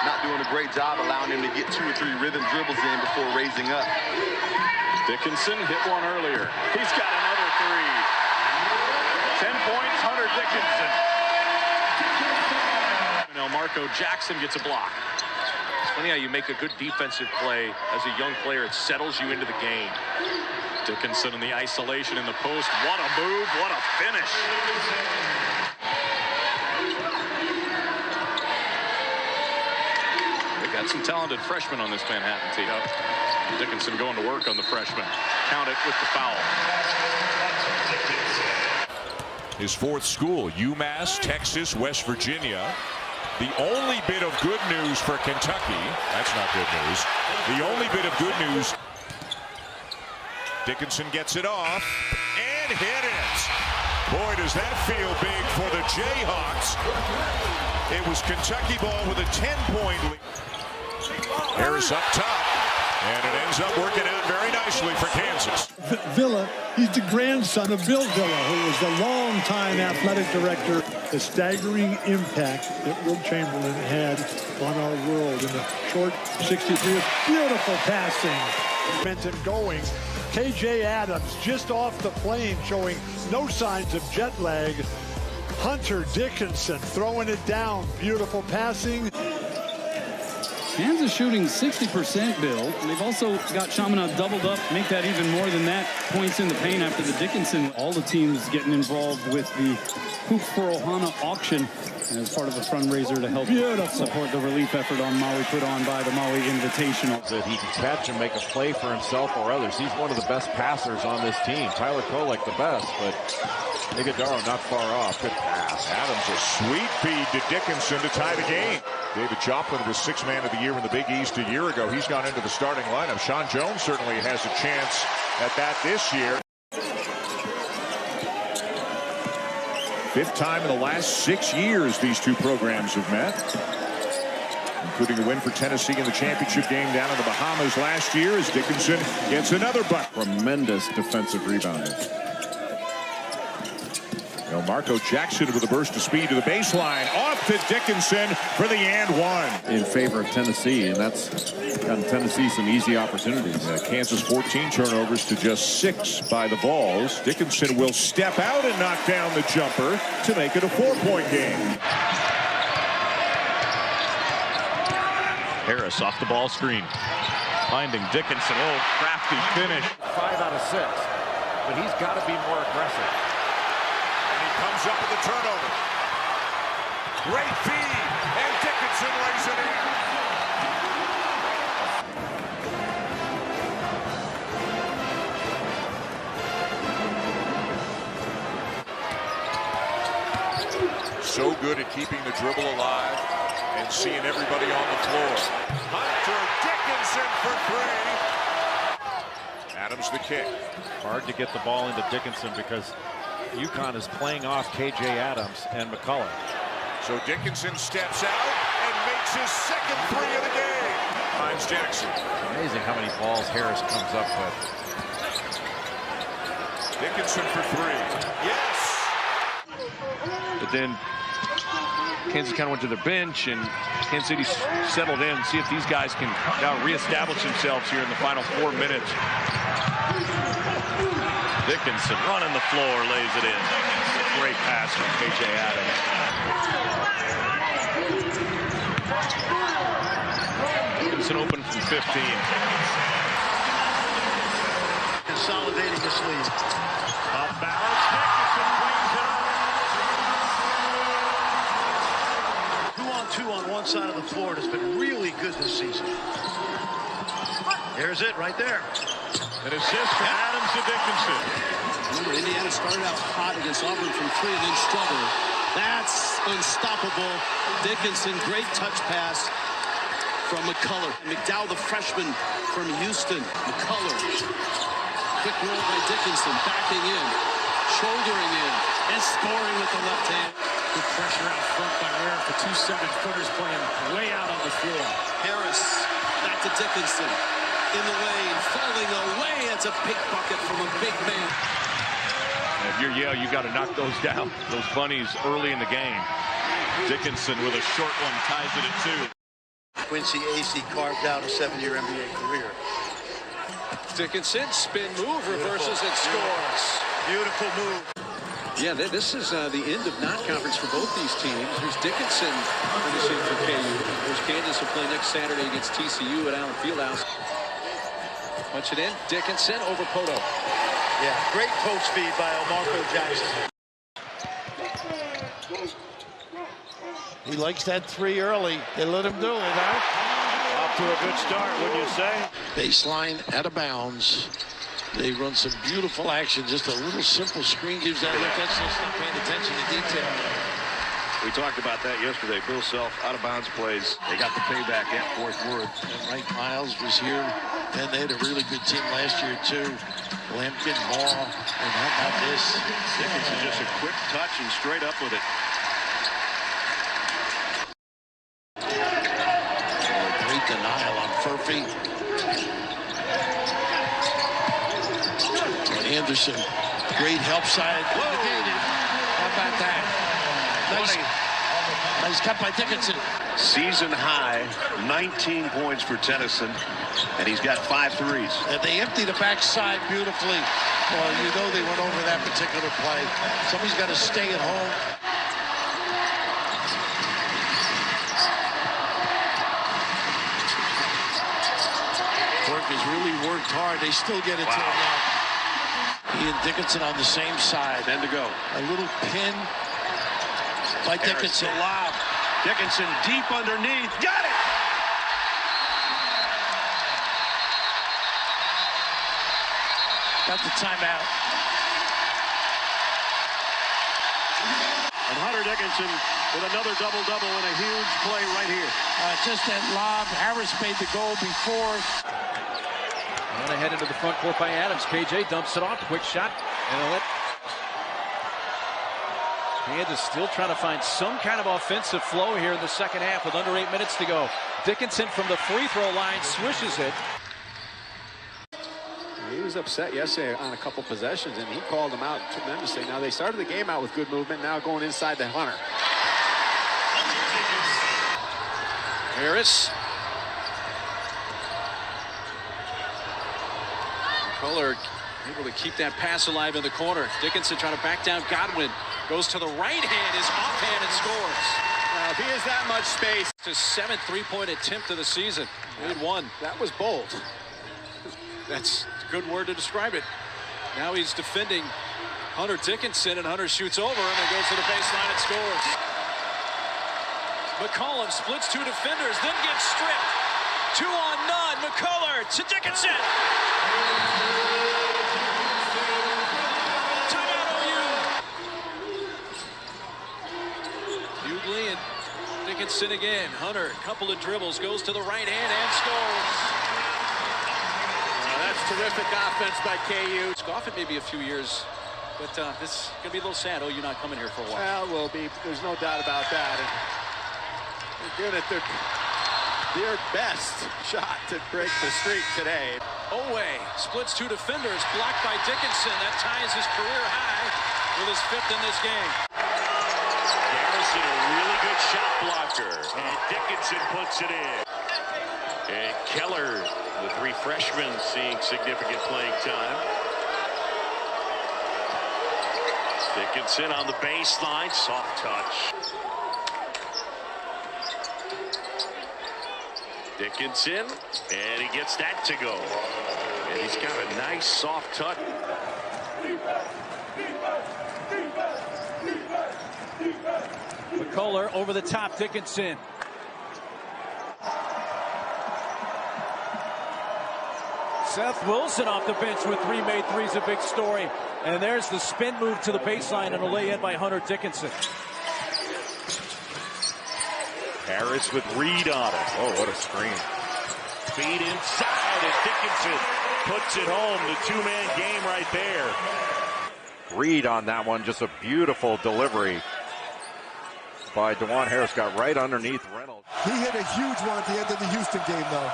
not doing a great job allowing him to get 2 or 3 rhythm dribbles in before raising up. Dickinson hit one earlier. He's got another 3. 10 points, Hunter Dickinson. And Marco Jackson gets a block. It's funny how you make a good defensive play as a young player. It settles you into the game. Dickinson in the isolation in the post. What a move, what a finish. They got some talented freshmen on this Manhattan team. Dickinson going to work on the freshman. Count it with the foul. His 4th school, UMass, Texas, West Virginia. The only bit of good news for Kentucky, that's not good news. The only bit of good news, Dickinson gets it off and hit it. Boy, does that feel big for the Jayhawks. It was Kentucky ball with a 10-point lead. Harris up top, and it ends up working out very nicely for Kansas. Villa, he's the grandson of Bill Villa, who was the longtime athletic director. The staggering impact that Will Chamberlain had on our world in the short 63 years. Beautiful passing. Momentum going. KJ Adams just off the plane showing no signs of jet lag. Hunter Dickinson throwing it down. Beautiful passing. Kansas shooting 60%, Bill. They've also got Chaminade doubled up, make that even more than that. Points in the paint after the Dickinson. All the teams getting involved with the Hoop for Ohana auction as part of a fundraiser to help support the relief effort on Maui put on by the Maui Invitational. That he can catch and make a play for himself or others. He's one of the best passers on this team. Tyler Kolek the best, but Iguodaro not far off. Good pass. Adams a sweet feed to Dickinson to tie the game. David Joplin was 6th man of the year in the Big East a year ago. He's gone into the starting lineup. Sean Jones certainly has a chance at that this year. 5th time in the last 6 years these two programs have met, including a win for Tennessee in the championship game down in the Bahamas last year as Dickinson gets another bucket. Tremendous defensive rebounder. Marco Jackson with a burst of speed to the baseline. Off to Dickinson for the and one. In favor of Tennessee, and that's gotten Tennessee some easy opportunities. Kansas 14 turnovers to just 6 by the Vols. Dickinson will step out and knock down the jumper to make it a 4-point game. Harris off the ball screen. Finding Dickinson. Oh, crafty finish. 5 out of 6. But he's got to be more aggressive. Comes up with the turnover. Great feed, and Dickinson lays it in. So good at keeping the dribble alive and seeing everybody on the floor. Hunter Dickinson for 3. Adams the kick. Hard to get the ball into Dickinson because UConn is playing off KJ Adams and McCullough. So Dickinson steps out and makes his 2nd 3 of the game. Finds Jackson. Amazing how many balls Harris comes up with. Dickinson for 3. Yes! But then Kansas kind of went to their bench, and Kansas City settled in. See if these guys can now reestablish themselves here in the final 4 minutes. Dickinson running the floor, lays it in. Great pass from KJ Adams. Dickinson open from 15. Consolidating this lead. Off balance, Dickinson brings it up. 2-on-2 on one side of the floor has been really good this season. There's it right there. An assist from Adams to Dickinson. Remember, Indiana started out hot against Auburn from 3 and then struggled. That's unstoppable. Dickinson, great touch pass from McCullough. McDowell, the freshman from Houston. McCullough. Quick roll by Dickinson, backing in, shouldering in, and scoring with the left hand. Good pressure out front by Ware for 2 7-footers playing way out on the floor. Harris, back to Dickinson. In the lane, falling away. It's a big bucket from a big man. And if you're Yale, you got to knock those down, those bunnies early in the game. Dickinson with a short one ties it at 2. Quincy Acey carved out a 7-year NBA career. Dickinson, spin move, reverses and scores. Beautiful move. Yeah, this is the end of non-conference for both these teams. Here's Dickinson finishing for KU. There's Kansas will play next Saturday against TCU at Allen Fieldhouse. Punch it in. Dickinson over Poto. Yeah, great post feed by Marco Jackson. He likes that 3 early. They let him do it, huh? Off to a good start, wouldn't you say? Baseline out of bounds. They run some beautiful action. Just a little simple screen gives that look. That's just not paying attention to detail. We talked about that yesterday. Bill Self, out-of-bounds plays. They got the payback at Fort Worth. And Wright Miles was here, and they had a really good team last year, too. Lampkin, Ball, and how about this? Dickinson just a quick touch and straight up with it. Great denial on Furphy. Anderson, great help side. Negated. How about that? Nice cut by Dickinson. Season high, 19 points for Tennyson, and he's got 5 threes. And they empty the backside beautifully. Well, you know they went over that particular play. Somebody's got to stay at home. Burke has really worked hard. They still get it to him now. He and Dickinson on the same side. 10 to go. A little pin by Dickinson. Lob. Dickinson deep underneath. Got it! Got the timeout. And Hunter Dickinson with another double-double and a huge play right here. Just that lob. Harris made the goal before. And ahead into the front court by Adams. KJ dumps it off. Quick shot. And Kansas still trying to find some kind of offensive flow here in the second half with under 8 minutes to go. Dickinson from the free throw line swishes it. He was upset yesterday on a couple possessions, and he called them out tremendously. Now, they started the game out with good movement. Now going inside the Hunter. Harris. Kohler able to keep that pass alive in the corner. Dickinson trying to back down Godwin. Goes to the right hand, is offhand and scores. Now, if he has that much space. His 7th three-point attempt of the season. Made 1. That was bold. That's a good word to describe it. Now he's defending Hunter Dickinson, and Hunter shoots over him and goes to the baseline and scores. McCollum splits 2 defenders, then gets stripped. 2 on none. McCullough to Dickinson. Timeout OU. Hughley and Dickinson again. Hunter, couple of dribbles, goes to the right hand and scores. That's terrific offense by KU. It's off it maybe a few years, but this is going to be a little sad. OU not coming here for a while. Well, will be. There's no doubt about that. And they're doing it their best shot to break the streak today. Owe splits 2 defenders, blocked by Dickinson. That ties his career high with his 5th in this game. Garrison, a really good shot blocker, and Dickinson puts it in. And Keller, the 3 freshmen, seeing significant playing time. Dickinson on the baseline, soft touch. Dickinson, and he gets that to go. And he's got a nice soft touch. McCullough over the top, Dickinson. Seth Wilson off the bench with 3 made threes, a big story. And there's the spin move to the baseline and a lay-in by Hunter Dickinson. Harris with Reed on it. Oh, what a screen. Feed inside, and Dickinson puts it home. The 2-man game right there. Reed on that one, just a beautiful delivery by DeJuan Harris. Got right underneath Reynolds. He hit a huge one at the end of the Houston game, though.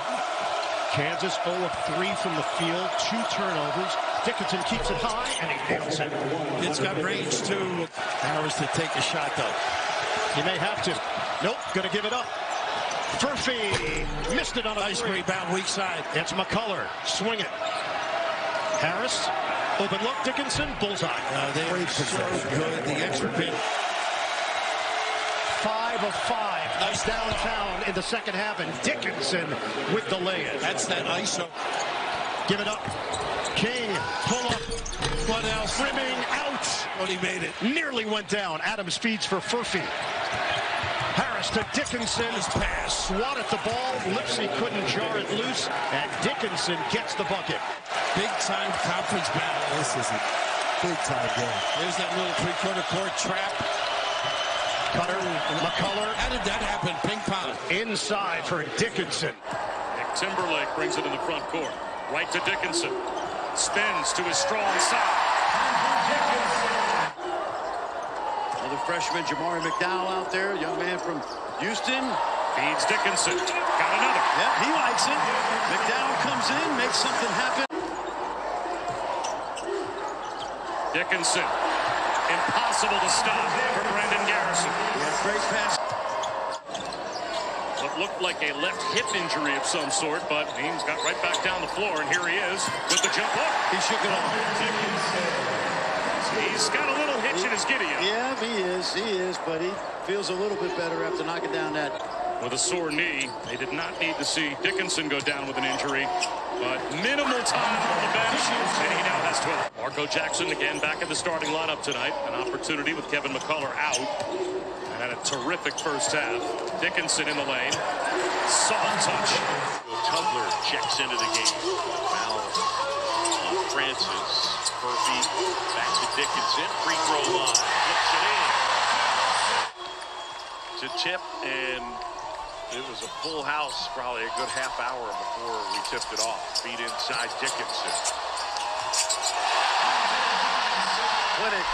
Kansas 0 of 3 from the field, 2 turnovers. Dickinson keeps it high, and he nails it. It's got range, too. Harris to take a shot, though. He may have to. Nope, gonna give it up. Furphy missed it on a nice rebound, weak side. It's McCullough. Swing it. Harris. Open look. Dickinson. Bullseye. They're so good. The extra pin. 5 of 5. Nice downtown in the second half. And Dickinson with the lay-in. That's that ISO. Give it up. King. Pull up. What else? Rimming out. But he made it. Nearly went down. Adams feeds for Furphy. Harris to Dickinson. His pass. Swat at the ball. Lipsy couldn't jar it loose. And Dickinson gets the bucket. Big-time conference battle. This is a big-time game. There's that little three-quarter court trap. Cutter. McCullough. How did that happen? Ping pong. Inside for Dickinson. Nick Timberlake brings it in the front court. Right to Dickinson. Spins to his strong side. Another freshman, Jamari McDowell out there, young man from Houston. Feeds Dickinson. Got another. Yep, he likes it. McDowell comes in, makes something happen. Dickinson. Impossible to stop for Brandon Garrison. Yeah, great pass. What looked like a left hip injury of some sort, but Ames got right back down the floor, and here he is with the jump hook. He shook it off. He's got a little hitch in his giddy up. Yeah, he is, but he feels a little bit better after knocking down that. With a sore knee, they did not need to see Dickinson go down with an injury, but minimal time on the bench, and he now has 12. Marco Jackson again back in the starting lineup tonight. An opportunity with Kevin McCullough out. And had a terrific first half. Dickinson in the lane. Soft touch. Tugler checks into the game. Foul on Francis. Furphy back to Dickinson. Free throw line. Flips it in. To tip, and it was a full house, probably a good half hour before we tipped it off. Feed inside Dickinson. Clinic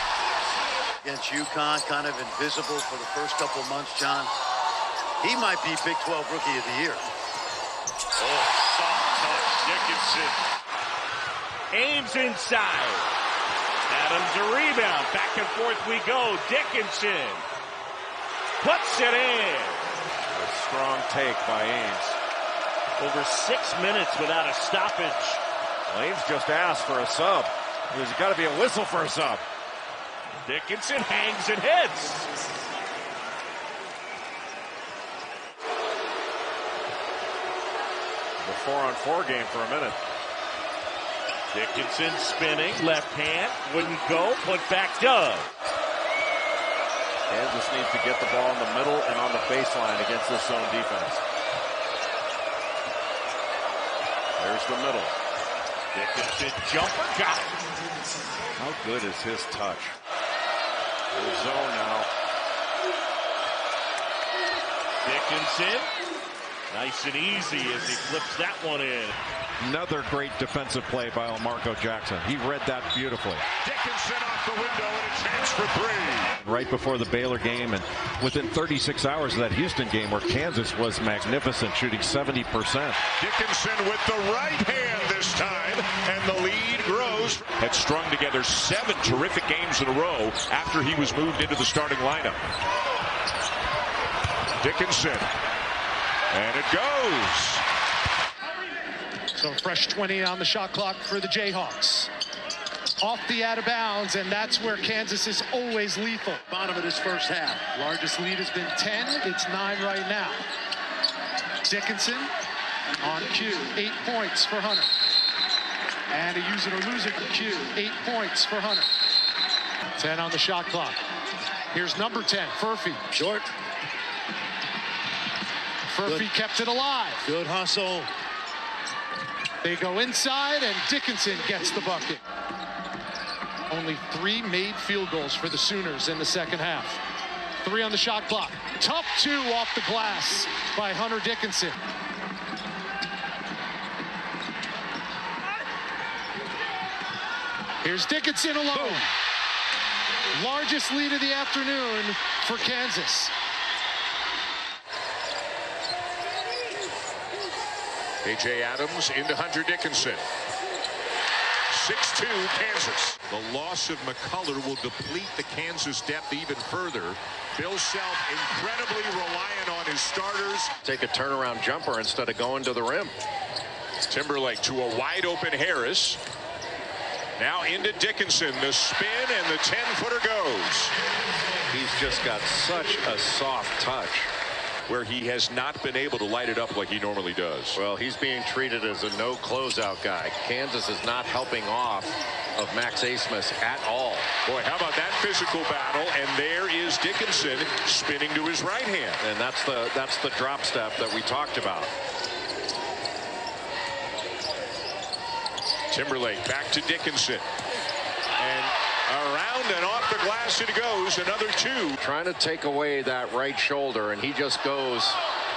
against UConn, kind of invisible for the first couple of months, John. He might be Big 12 Rookie of the Year. Oh, soft touch, Dickinson. Ames inside. Adams a rebound. Back and forth we go. Dickinson puts it in. A strong take by Ames. Over 6 minutes without a stoppage. Well, Ames just asked for a sub. There's got to be a whistle for a sub. Dickinson hangs and hits. The 4-on-4 game for a minute. Dickinson spinning, left hand, wouldn't go, put back does. Kansas needs to get the ball in the middle and on the baseline against this zone defense. There's the middle. Dickinson jumper, got it. How good is his touch? There's zone now. Dickinson, nice and easy as he flips that one in. Another great defensive play by Marco Jackson. He read that beautifully. Dickinson off the window and a chance for three. Right before the Baylor game and within 36 hours of that Houston game where Kansas was magnificent, shooting 70%. Dickinson with the right hand this time, and the lead grows. Had strung together 7 terrific games in a row after he was moved into the starting lineup. Dickinson. And it goes. So fresh 20 on the shot clock for the Jayhawks. Off the out of bounds, and that's where Kansas is always lethal. Bottom of this first half. Largest lead has been 10. It's 9 right now. Dickinson on cue. 8 points for Hunter. And a use it or lose it cue. 8 points for Hunter. 10 on the shot clock. Here's number 10, Furphy. Short. Furphy kept it alive. Good hustle. They go inside, and Dickinson gets the bucket. Only 3 made field goals for the Sooners in the second half. 3 on the shot clock. Tough 2 off the glass by Hunter Dickinson. Here's Dickinson alone. Boom. Largest lead of the afternoon for Kansas. A.J. Adams into Hunter Dickinson. 6-2 Kansas. The loss of McCullough will deplete the Kansas depth even further. Bill Self incredibly reliant on his starters. Take a turnaround jumper instead of going to the rim. Timberlake to a wide open Harris. Now into Dickinson. The spin and the 10-footer goes. He's just got such a soft touch. Where he has not been able to light it up like he normally does. Well, he's being treated as a no closeout guy. Kansas is not helping off of Max Asmus at all. Boy, how about that physical battle? And there is Dickinson spinning to his right hand. And that's the drop step that we talked about. Timberlake back to Dickinson. And around and off the glass it goes. Another two. Trying to take away that right shoulder, and he just goes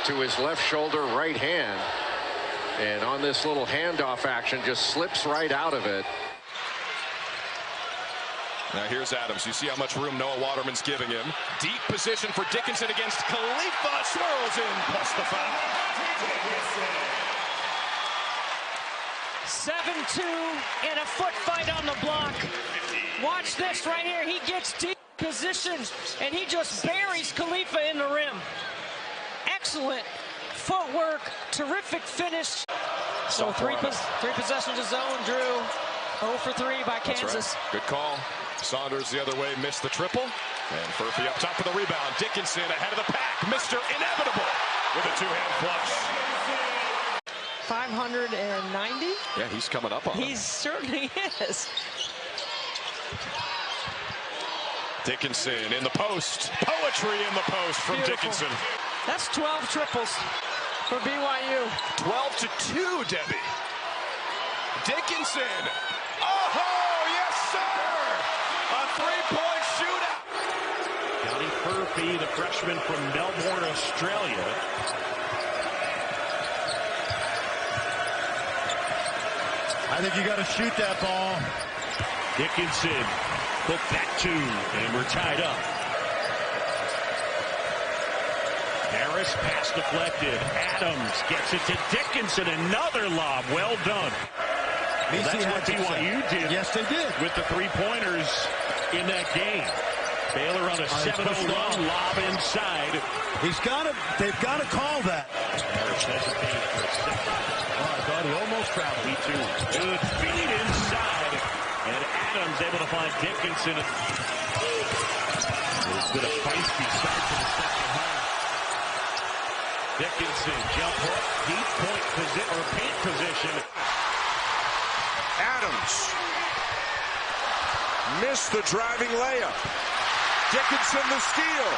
to his left shoulder, right hand. And on this little handoff action, just slips right out of it. Now here's Adams. You see how much room Noah Waterman's giving him. Deep position for Dickinson against Khalifa. Swirls in, plus the foul. 7-2 and a foot fight on the block. Watch this right here. He gets deep position and he just buries Khalifa in the rim. Excellent footwork, terrific finish. So three possessions of zone, Drew. 0 for 3 by Kansas. Right. Good call. Saunders the other way, missed the triple. And Furphy up top of the rebound. Dickinson ahead of the pack. Mr. Inevitable with a two-hand flush. 590? Yeah, he's coming up on him. He certainly is. Dickinson in the post. Poetry in the post from Beautiful. Dickinson. That's 12 triples for BYU. 12-2, Debbie. Dickinson. Oh, yes, sir! A three-point shootout. Johnny Furphy, the freshman from Melbourne, Australia. I think you got to shoot that ball. Dickinson, put back two, and we're tied up. Harris, pass deflected. Adams gets it to Dickinson. Another lob. Well done. Well, that's what BYU did. Yes, they did. With the three-pointers in that game. Baylor on a 7-0 run. Lob inside. They've got to call that. Harris hesitated for a second. I thought he almost traveled. Me too. Good feed inside. And Adams able to find Dickinson. It's been a feisty start to the second half. Dickinson, jump hook, deep point position, or paint position. Adams missed the driving layup. Dickinson the steal.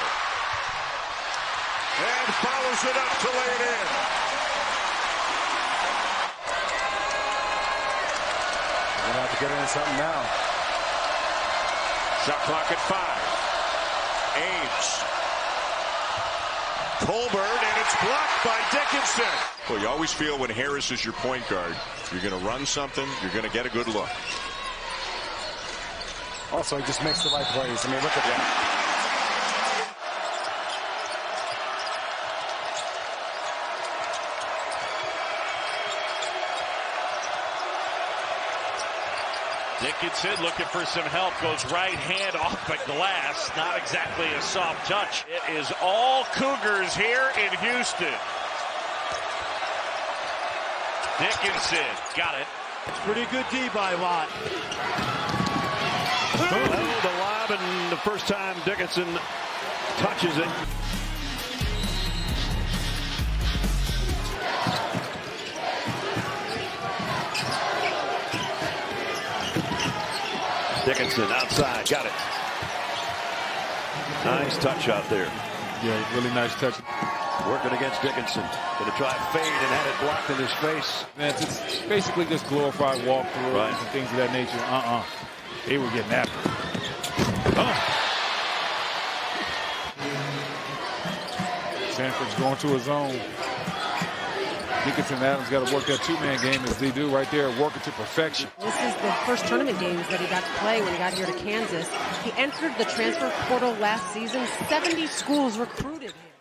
And follows it up to lay it in. We're going to have to get into something now. Shot clock at 5. Ames. Colburn, and it's blocked by Dickinson. Well, you always feel when Harris is your point guard, you're going to run something, you're going to get a good look. Also, he just makes the right plays. I mean, look at that. Dickinson looking for some help, goes right hand off the glass. Not exactly a soft touch. It is all Cougars here in Houston. Dickinson got it. Pretty good D by Lott. Well, the lob, and the first time Dickinson touches it. Dickinson outside, got it. Nice touch out there. Yeah, really nice touch. Working against Dickinson. Going to try a fade and had it blocked in his face. Man, it's basically just glorified walkthrough and things of that nature. They were getting after it. Sanford's going to his own. Dickinson and Adams got to work that two-man game as they do right there, working to perfection. This is the first tournament games that he got to play when he got here to Kansas. He entered the transfer portal last season. 70 schools recruited him.